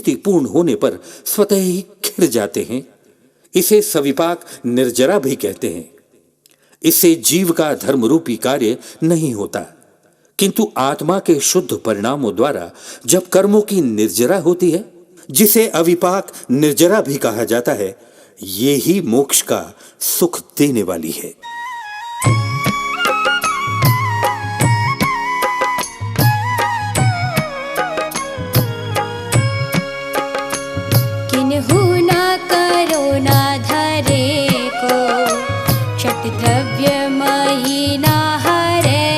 स्फूर्ति पूर्ण होने पर स्वतः ही खिल जाते हैं। इसे सविपाक निर्जरा भी कहते हैं। इससे जीव का धर्म रूपी कार्य नहीं होता, किंतु आत्मा के शुद्ध परिणामों द्वारा जब कर्मों की निर्जरा होती है, जिसे अविपाक निर्जरा भी कहा जाता है, ये ही मोक्ष का सुख देने वाली है। किन्हु न करो न धरे को, क्षत द्रव्य मही न हरे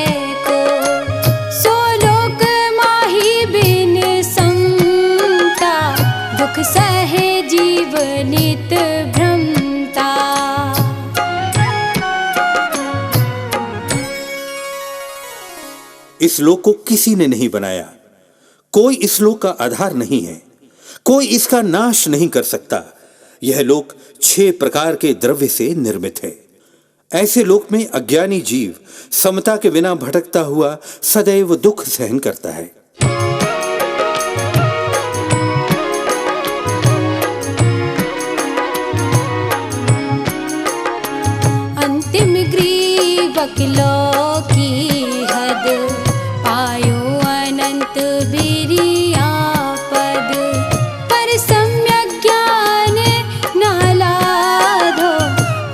को, सो लोक माही बिन समता, दुख सहे जीव नित भ्रमता। इस लोक को किसी ने नहीं बनाया, कोई इस लोक का आधार नहीं है, कोई इसका नाश नहीं कर सकता। यह लोक 6 प्रकार के द्रव्य से निर्मित है। ऐसे लोक में अज्ञानी जीव समता के बिना भटकता हुआ सदैव दुख सहन करता है। अंतिम ग्रीवक की हद, पायो अनंत बिरिया पद, पर सम्यक ज्ञान न लाधो,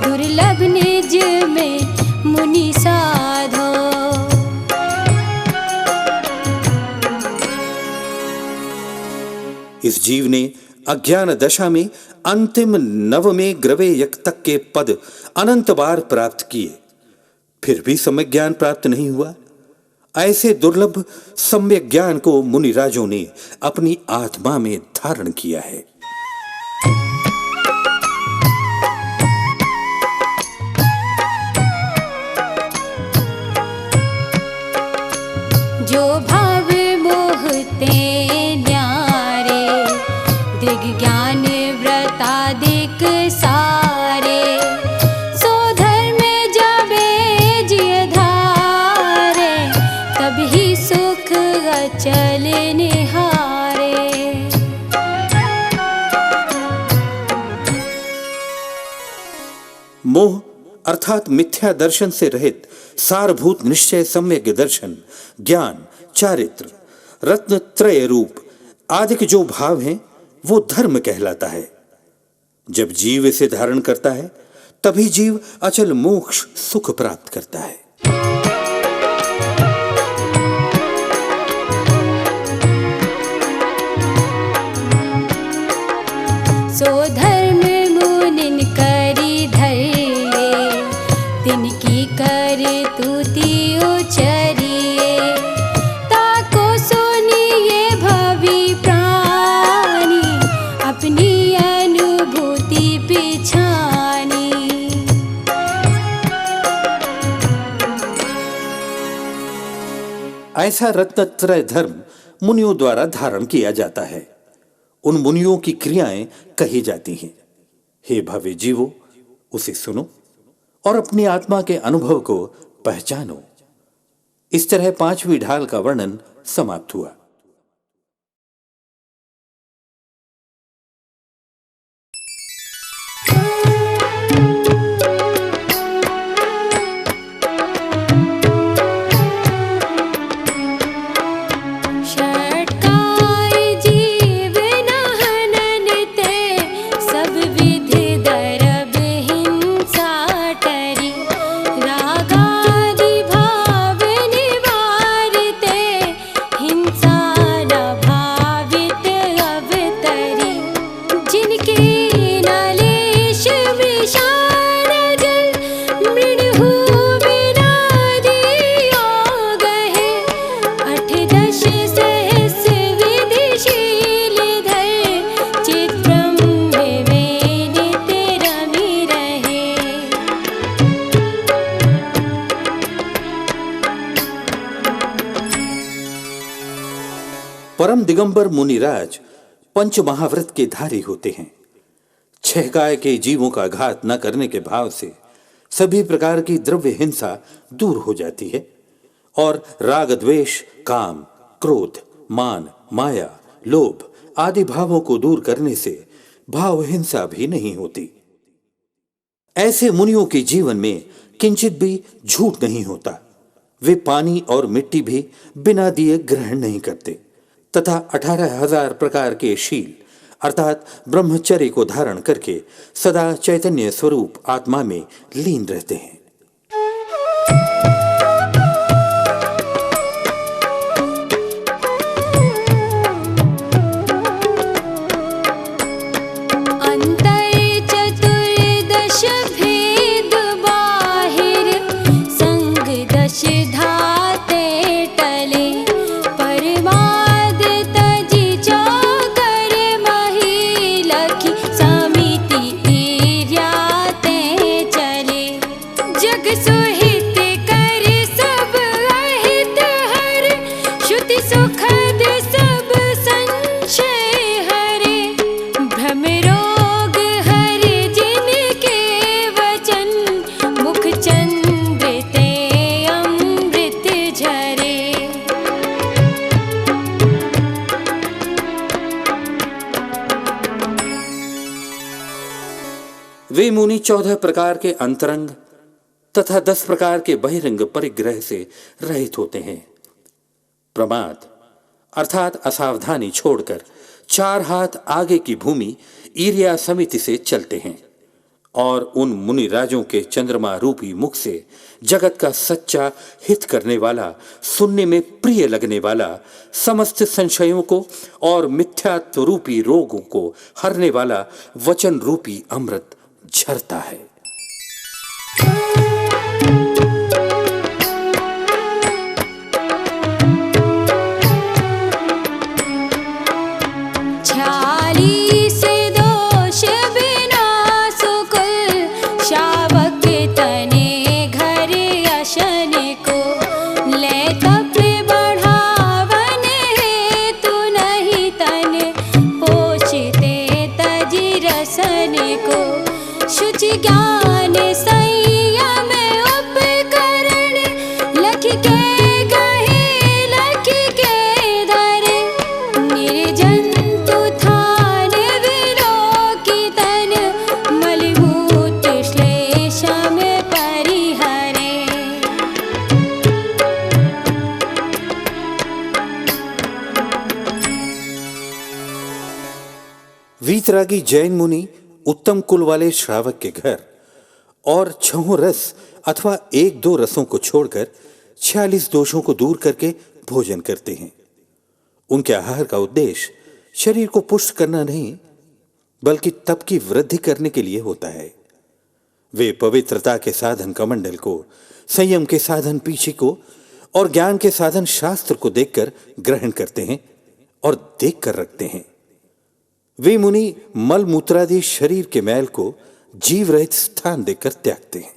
दुर्लभ निज में मुनि साधो। इस जीव ने अज्ञान दशा में अंतिम नवमें ग्रवेयक तक के पद अनंत बार प्राप्त किए, फिर भी सम्यक ज्ञान प्राप्त नहीं हुआ। ऐसे दुर्लभ सम्यक ज्ञान को मुनिराजों ने अपनी आत्मा में धारण किया है। जो भाव मोहते न्यारे, दिग ज्ञान व्रतादिक सारे, सो धर्म जाबे जिय धारे, तभी सुख अचल निहारे। मोह अर्थात मिथ्या दर्शन से रहित सारभूत निश्चय सम्यक दर्शन, ज्ञान, चारित्र, रत्न त्रय रूप आदि के जो भाव हैं, वो धर्म कहलाता है। जब जीव इसे धारण करता है, तभी जीव अचल मोक्ष सुख प्राप्त करता है। सो धर्म मुनिन करी धैर्य, तिनकी कर तूती उचरिए, ताको सुनिए भवि प्राणी, अपनी अनुभूति पिछानी। ऐसा रत्नत्रय धर्म मुनियों द्वारा धारण किया जाता है। उन मुनियों की क्रियाएं कही जाती हैं। हे भव्य जीवो, उसे सुनो और अपनी आत्मा के अनुभव को पहचानो। इस तरह 5वीं ढाल का वर्णन समाप्त हुआ। परम दिगंबर मुनिराज पंच महाव्रत के धारी होते हैं। 6 काय के जीवों का घात न करने के भाव से सभी प्रकार की द्रव्य हिंसा दूर हो जाती है और राग द्वेष, काम, क्रोध, मान, माया, लोभ आदि भावों को दूर करने से भाव हिंसा भी नहीं होती। ऐसे मुनियों के जीवन में किंचित भी झूठ नहीं होता। वे पानी और मिट्टी भी बिना दिए ग्रहण नहीं करते तथा 18,000 प्रकार के शील अर्थात ब्रह्मचर्य को धारण करके सदा चैतन्य स्वरूप आत्मा में लीन रहते हैं। वे मुनि 14 प्रकार के अंतरंग तथा 10 प्रकार के बहिरंग परिग्रह से रहित होते हैं। प्रमाद अर्थात असावधानी छोड़कर 4 हाथ आगे की भूमि ईर्या समिति से चलते हैं और उन मुनि राजों के चंद्रमा रूपी मुख से जगत का सच्चा हित करने वाला, सुनने में प्रिय लगने वाला, समस्त संशयों को और मिथ्यात्व रूपी रोगों को हरने वाला वचन रूपी अमृत झरता है। शुचि ज्ञान संयम उपकरण लख के गहे लख के धरे निर्जंतु थान विलोकी तन मलिभूत श्लेष में परिहरे। वीतरागी जैन मुनि उत्तम कुल वाले श्रावक के घर और 6 रस अथवा 1-2 रसों को छोड़कर 46 दोषों को दूर करके भोजन करते हैं। उनके आहार का उद्देश्य शरीर को पुष्ट करना नहीं बल्कि तप की वृद्धि करने के लिए होता है। वे पवित्रता के साधन कमंडल को, संयम के साधन पीछे को और ज्ञान के साधन शास्त्र को देखकर ग्रहण करते हैं और देखकर रखते हैं। वे मुनि मल मूत्रादि शरीर के मैल को जीव रहित स्थान देकर त्यागते हैं।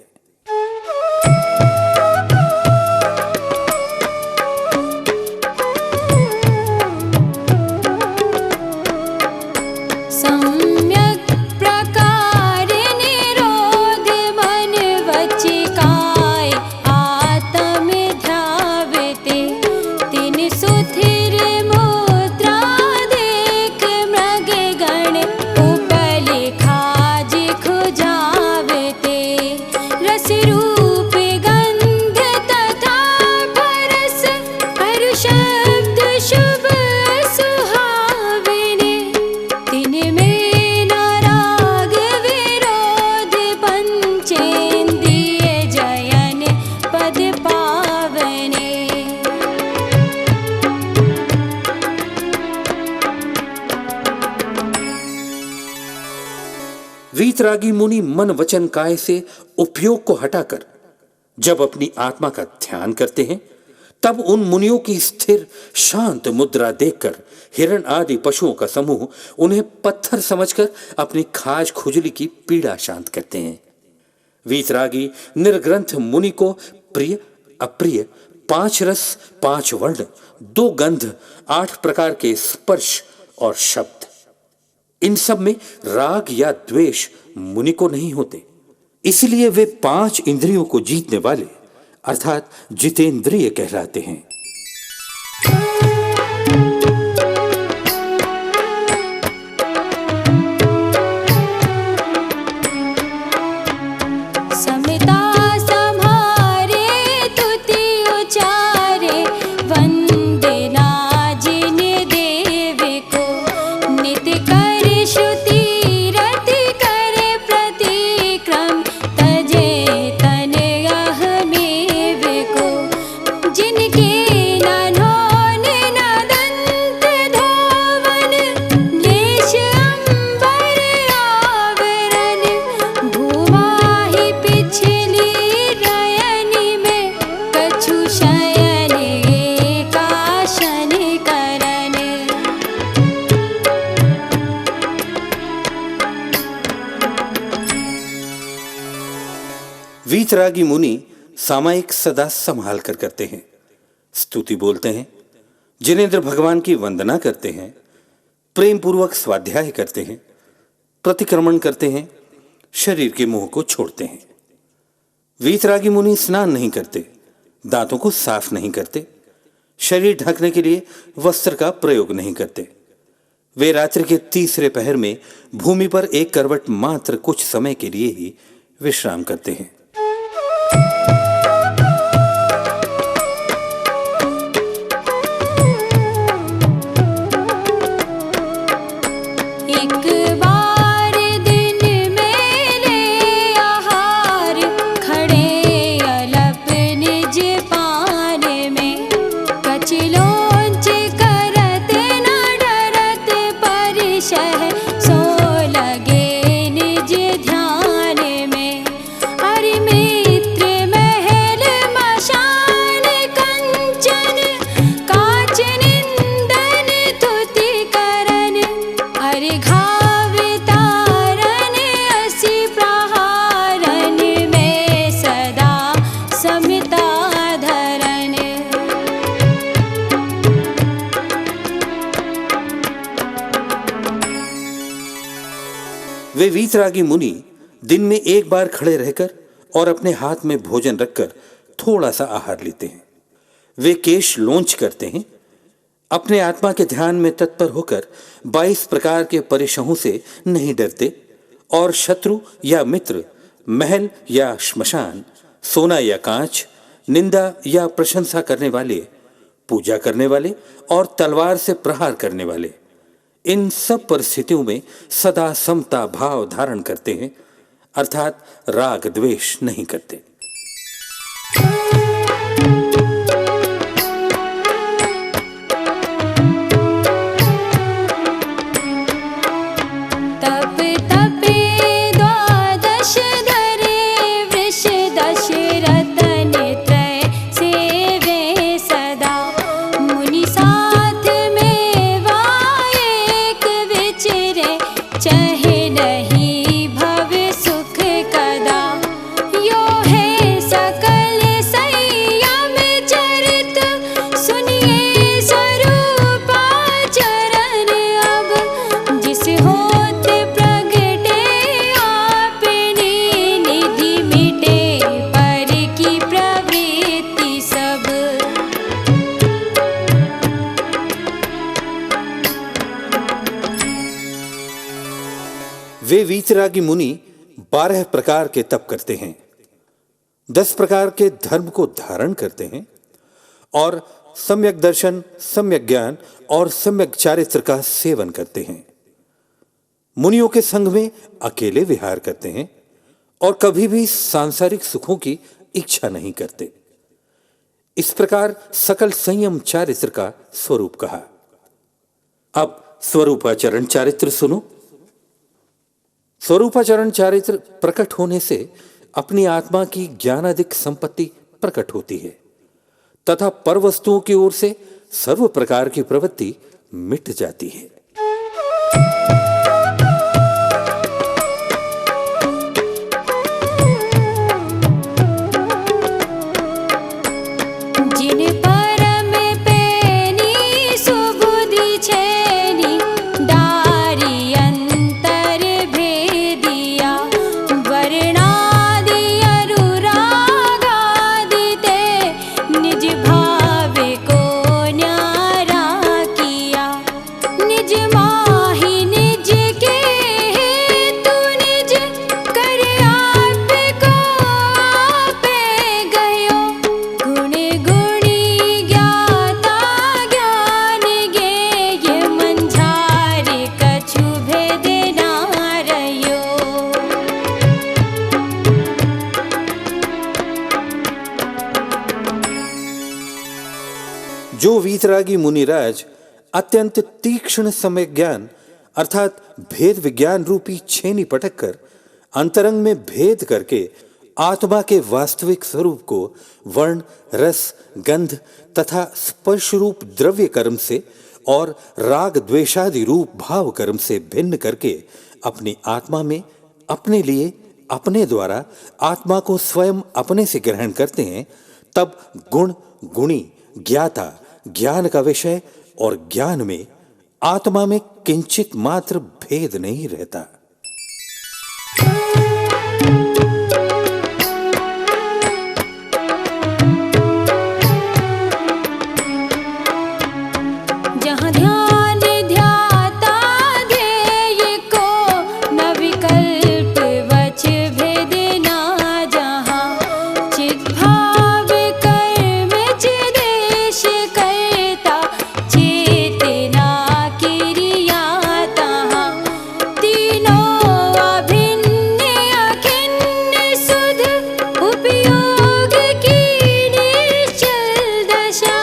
सम्यक प्रकार निरोध मन वचिकाय आत्म ध्यावते तिन सुथिर मुद्रा देख मृग गण उपले खाज खुजावते रस रूप गंध तथा परस हर शब्द शुभ सुहावने तिन में न राग विरोध पंचेन्द्रिय जयन पद पावने। वीतरागी मुनि मन वचन काय से उपयोग को हटाकर जब अपनी आत्मा का ध्यान करते हैं तब उन मुनियों की स्थिर शांत मुद्रा देखकर हिरण आदि पशुओं का समूह उन्हें पत्थर समझकर अपनी खाज खुजली की पीड़ा शांत करते हैं। वीतरागी निर्ग्रंथ मुनि को प्रिय अप्रिय 5 रस 5 वर्ण 2 गंध 8 प्रकार के स्पर्श और शब्द, इन सब में राग या द्वेष मुनि को नहीं होते। इसलिए वे 5 इंद्रियों को जीतने वाले अर्थात जितेंद्रिय कहलाते हैं। नित कर श्रुति रति करे प्रतिक्रम तजे तन अहमेव को जिनके नन्हों न दंत धोवन लेश अंबर आवरण भूवाहि पिछली रयनि में कछु शयन एकाशन करन। वीतरागी मुनि सामायिक सदा संभाल कर करते हैं, स्तुति बोलते हैं, जिनेंद्र भगवान की वंदना करते हैं, प्रेम पूर्वक स्वाध्याय करते हैं, प्रतिक्रमण करते हैं, शरीर के मोह को छोड़ते हैं। वीतरागी मुनि स्नान नहीं करते, दांतों को साफ नहीं करते, शरीर ढकने के लिए वस्त्र का प्रयोग नहीं करते। वे रात्रि के तीसरे पहर में भूमि पर एक करवट मात्र कुछ समय के लिए ही विश्राम करते हैं। एक बार दिन में ले आहार खड़े अलप निज पान में कचिलोंच करत न डरत परिशह सो लगे निज ध्यान में। अरे मित्र महल मशान कंचन कांच निंदन तुति करन अरे घाव तारन असि प्रहारन में सदा समता धरन। वे वीतरागी मुनि दिन में एक बार खड़े रहकर और अपने हाथ में भोजन रखकर थोड़ा सा आहार लेते हैं। वे केश लोंच करते हैं, अपने आत्मा के ध्यान में तत्पर होकर 22 प्रकार के परिशहों से नहीं डरते और शत्रु या मित्र, महल या श्मशान, सोना या कांच, निंदा या प्रशंसा करने वाले, पूजा करने वाले और तलवार से प्रहार करने वाले, इन सब परिस्थितियों में सदा समता भाव धारण करते हैं, अर्थात राग द्वेष नहीं करते। तप तपे द्वादश धरे वृष दश रतन त्रय सेवे सदा मुनि साथ में वाएक विचरे चहे नहीं भव सुख कदा। यो है सकल संयम चरित सुनिए स्वरूपाचरण अब जिस होत प्रगटे आपने निधि मिटे पर की प्रवृत्ति सब। वे वीतरागी मुनि 12 प्रकार के तप करते हैं, 10 प्रकार के धर्म को धारण करते हैं और सम्यक दर्शन, सम्यक ज्ञान और सम्यक चारित्र का सेवन करते हैं। मुनियों के संग में अकेले विहार करते हैं और कभी भी सांसारिक सुखों की इच्छा नहीं करते। इस प्रकार सकल संयम चारित्र का स्वरूप कहा। अब स्वरूपाचरण चारित्र सुनो। स्वरूपाचरण चारित्र प्रकट होने से अपनी आत्मा की ज्ञानादिक संपत्ति प्रकट होती है तथा पर वस्तुओं की ओर से सर्व प्रकार की प्रवृत्ति मिट जाती है। जिन परम पैनी सुबुद्धि छेनी डारी अंतर भेदिया वर्णादि अनुरागादि ते निज भाव को न्यारा किया निज जो वीतरागी मुनिराज अत्यंत तीक्ष्ण समय ज्ञान अर्थात भेद विज्ञान रूपी छेनी पटक कर अंतरंग में भेद करके आत्मा के वास्तविक स्वरूप को वर्ण, रस, गंध तथा स्पर्श रूप द्रव्य कर्म से और राग द्वेषादि रूप भाव कर्म से भिन्न करके अपनी आत्मा में अपने लिए अपने द्वारा आत्मा को स्वयं अपने से ग्रहण करते हैं, तब गुण, गुणी, ज्ञाता, ज्ञान का विषय और ज्ञान में आत्मा में किंचित मात्र भेद नहीं रहता। जहाँ ध्यान ध्याता ध्येय को न विकल्प वच भेद ना, जहाँ चित भाव कर्म चिदेश करता चेतना क्रिया, तहाँ तीनों अभिन्न अखिन्न सुध उपयोग की निश्चल दशा,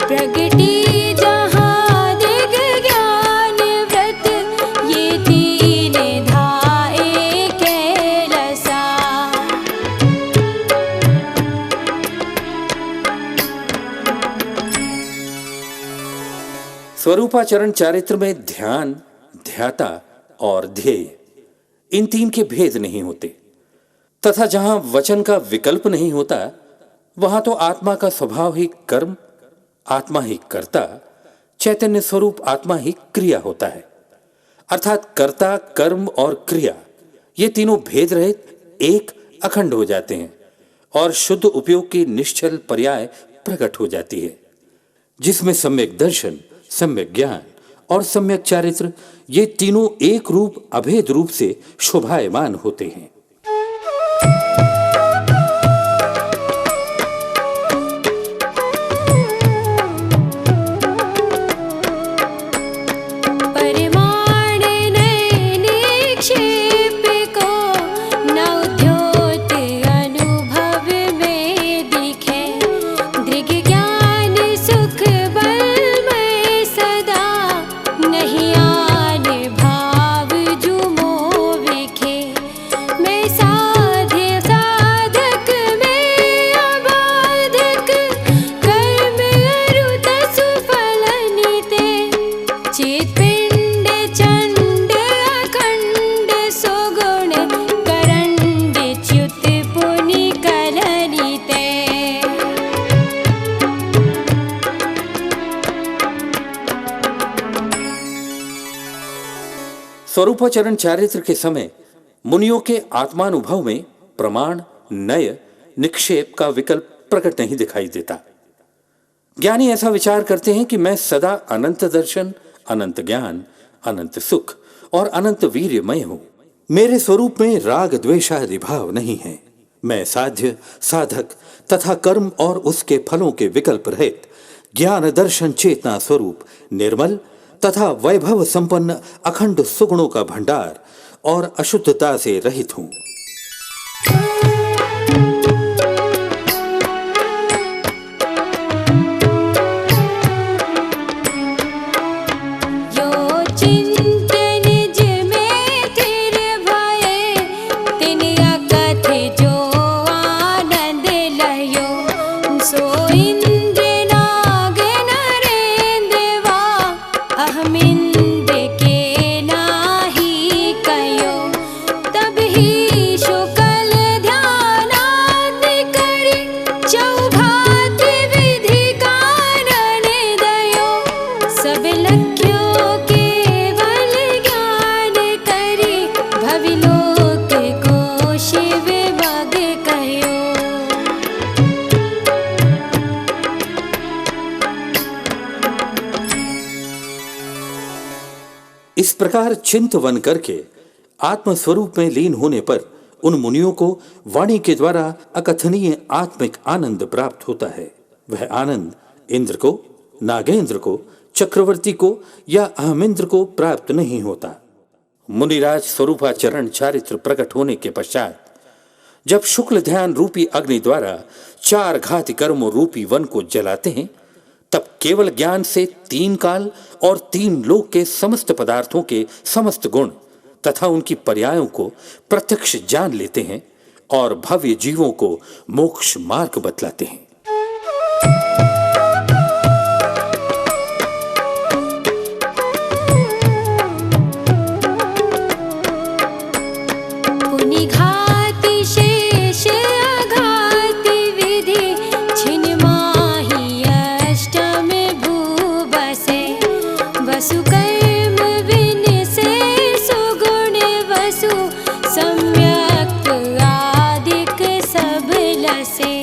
प्रगति जहाँ दिग ज्ञान व्रत ये तीन धाए कैलसा। स्वरूपाचरण चारित्र में ध्यान, ध्याता और ध्येय इन तीन के भेद नहीं होते तथा जहां वचन का विकल्प नहीं होता वहां तो आत्मा का स्वभाव ही कर्म, आत्मा ही कर्ता, चैतन्य स्वरूप आत्मा ही क्रिया होता है। अर्थात कर्ता, कर्म और क्रिया ये तीनों भेद रहित एक अखंड हो जाते हैं और शुद्ध उपयोग की निश्चल पर्याय प्रकट हो जाती है, जिसमें सम्यक दर्शन, सम्यक ज्ञान और सम्यक चारित्र ये तीनों एक रूप अभेद रूप से शोभायमान होते हैं। परिमाण नए निक्षेप को न उद्योत अनुभव में दिखे, दृग ज्ञान सुख बल में सदा नहीं आन भाव जुमो विखे। मैं साध्य साधक में अबाधक कर्म अरुत सुफल नीते, चित पिंड चंड अखंड सुगुण करंड च्युत पुनि कलनीते। स्वरूपाचरण चारित्र के समय मुनियों के आत्मानुभव में प्रमाण, नय, निक्षेप का विकल्प प्रकट नहीं दिखाई देता। ज्ञानी ऐसा विचार करते हैं कि मैं सदा अनंत दर्शन, अनंत ज्ञान, अनंत सुख और अनंत वीर्यमय हूं। मेरे स्वरूप में राग द्वेषादि भाव नहीं है। मैं साध्य, साधक तथा कर्म और उसके फलों के विकल्प रहित ज्ञान दर्शन चेतना स्वरूप निर्मल तथा वैभव संपन्न अखंड सुगुणों का भंडार और अशुद्धता से रहित हूं। यो चिंत निज में थिर भये, तिन अकथ जो आनंद लयो, सो इंद्र नाग नरेंद्र वा अहमिंद्र के नाही कयो। तब ही शुक्ल ध्यानात् करि चौघात विधि कारण दयो, सब लख्यो केवल ज्ञान करि भविलोक को शिव भग कयो। इस प्रकार चिंतवन करके आत्मस्वरूप में लीन होने पर उन मुनियों को वाणी के द्वारा अकथनीय आत्मिक आनंद प्राप्त होता है। वह आनंद इंद्र को, नागेंद्र को, चक्रवर्ती को या अहमिंद्र को प्राप्त नहीं होता। मुनिराज स्वरूपाचरण चारित्र प्रकट होने के पश्चात जब शुक्ल ध्यान रूपी अग्नि द्वारा चार घाति कर्मों रूपी वन को जलाते हैं, तब केवल ज्ञान से तीन काल और तीन लोक के समस्त पदार्थों के समस्त गुण तथा उनकी पर्यायों को प्रत्यक्ष जान लेते हैं और भव्य जीवों को मोक्ष मार्ग बतलाते हैं। पुनिघाति शेष अघाति विधि छिन माहि अष्टम भूवसे वसु कर्म विनिसे सुगुण वसु सम्यक्त आदिक सब लसे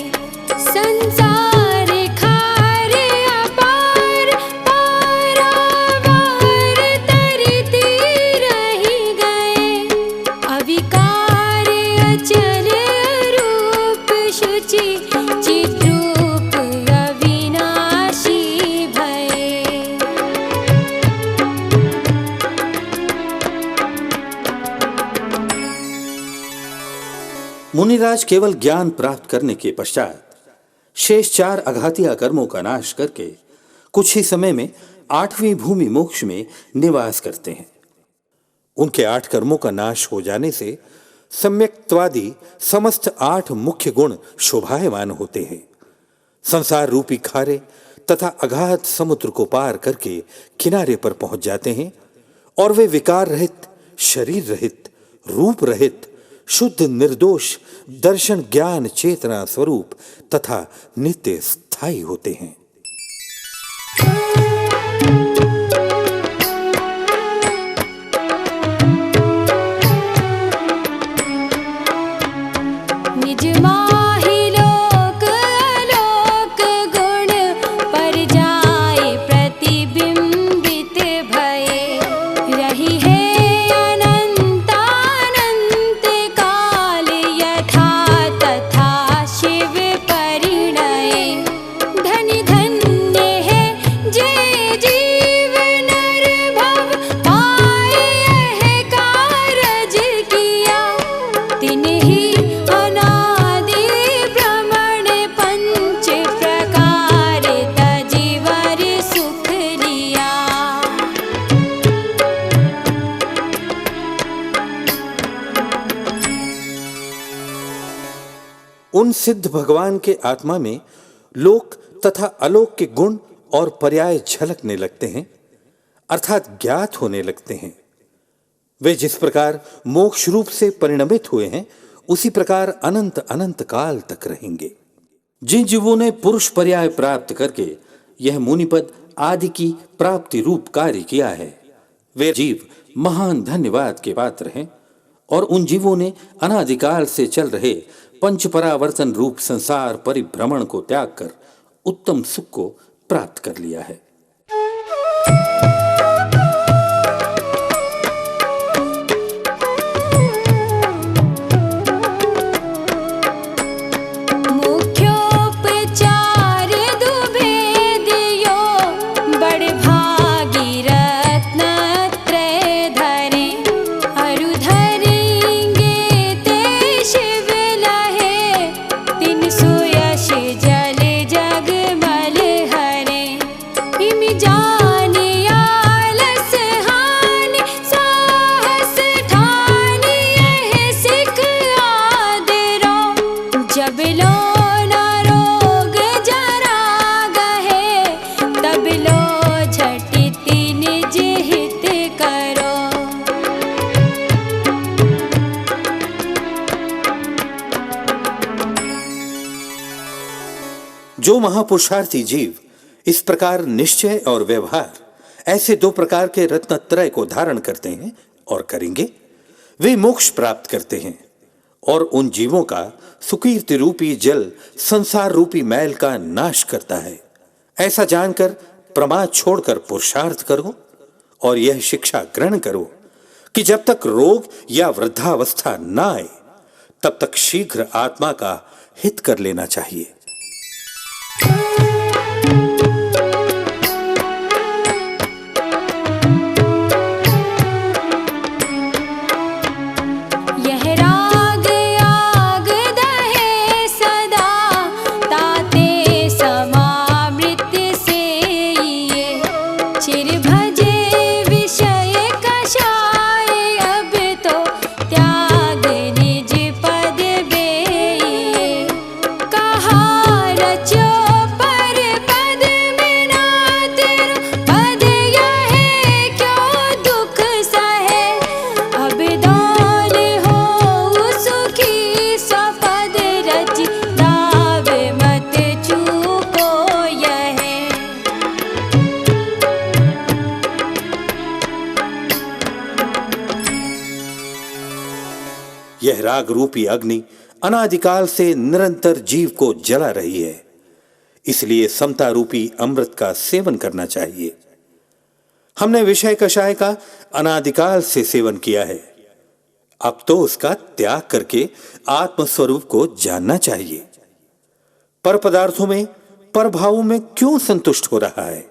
संसार खार अपार पारावार तरिती रहि गए अविकार अचल रूप शुचि चिद्रूप अविनाशी भये। मुनिराज केवल ज्ञान प्राप्त करने के पश्चात शेष चार अघातीय कर्मों का नाश करके कुछ ही समय में आठवीं भूमि मोक्ष में निवास करते हैं। उनके 8 कर्मों का नाश हो जाने से सम्यक्त्वादि समस्त 8 मुख्य गुण शोभायमान होते हैं। संसार रूपी खारे तथा अगाध समुद्र को पार करके किनारे पर पहुंच जाते हैं और वे विकार रहित, शरीर रहित, रूप रहित, शुद्ध निर्दोष दर्शन ज्ञान चेतना स्वरूप तथा नित्य स्थायी होते हैं। निज माहि लोक अलोक गुण पर जाए प्रतिबिंबित भये रही है अनंत अनंत काल यथा तथा शिव परिणय धन्य धन्य है जे जीव नर भव पाए यह कारज किया तिन्हि अनादि भ्रमण पंच प्रकार तजीवर सुख लिया। उन सिद्ध भगवान के आत्मा में लोक तथा अलोक के गुण और पर्याय झलकने लगते हैं, अर्थात ज्ञात होने लगते हैं। वे जिस प्रकार मोक्ष रूप से परिणमित हुए हैं उसी प्रकार अनंत अनंत काल तक रहेंगे। जिन जीवों ने पुरुष पर्याय प्राप्त करके यह मुनिपद आदि की प्राप्ति रूप कार्य किया है वे जीव महान धन्यवाद के पात्र हैं और उन जीवों ने अनादिकाल से चल रहे पंचपरावर्तन रूप संसार परिभ्रमण को त्याग कर उत्तम सुख को प्राप्त कर लिया है। मुख्योपचार दुभेद यो बड़ भागी रत्न त्रय धरे अरु धरेंगे ते शिव लहे तिन सुयश जल जग मल हरे हिम जाने आलस हानि साहस ठानि यह सिख आदरो जब लो न रोग जरा गहे तब लो झटिति निज हित करो। जो महापुरुषार्थी जीव इस प्रकार निश्चय और व्यवहार ऐसे 2 प्रकार के रत्नत्रय को धारण करते हैं और करेंगे वे मोक्ष प्राप्त करते हैं और उन जीवों का सुकीर्ति रूपी जल संसार रूपी मैल का नाश करता है। ऐसा जानकर प्रमाद छोड़कर पुरुषार्थ करो और यह शिक्षा ग्रहण करो कि जब तक रोग या वृद्धावस्था न आए तब तक शीघ्र आत्मा का हित कर लेना चाहिए। से यह राग रूपी अग्नि अनादिकाल से निरंतर जीव को जला रही है, इसलिए समता रूपी अमृत का सेवन करना चाहिए। हमने विषय कषाय का अनादिकाल से सेवन किया है, अब तो उसका त्याग करके आत्मस्वरूप को जानना चाहिए। पर पदार्थों में, पर भावों में क्यों संतुष्ट हो रहा है?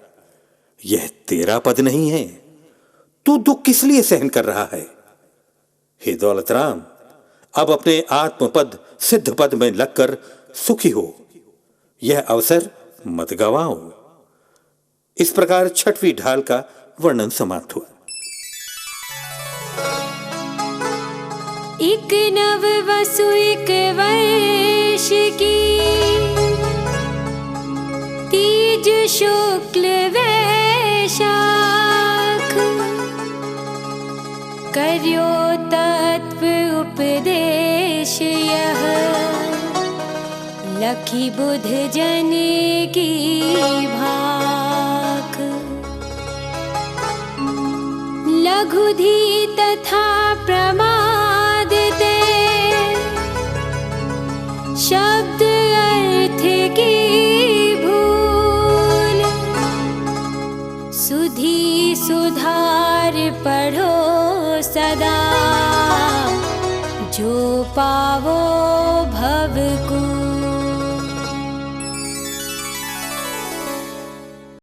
यह तेरा पद नहीं है, तू दुख किस लिए सहन कर रहा है? हे दौलत राम, अब अपने आत्मपद सिद्ध पद में लगकर सुखी हो, यह अवसर मत गवाओ। इस प्रकार छठवीं ढाल का वर्णन समाप्त हुआ। एक नव वसु एक वर्ष की, तीज शुक्ल वैशाख, कर्यो तत्व उपदेश यह, लखी बुध जन की भाख। लघुधी तथा प्रमाद ते, शब्द अर्थ की भूल, सुधी सुधार पढ़ो सदा, जो पावो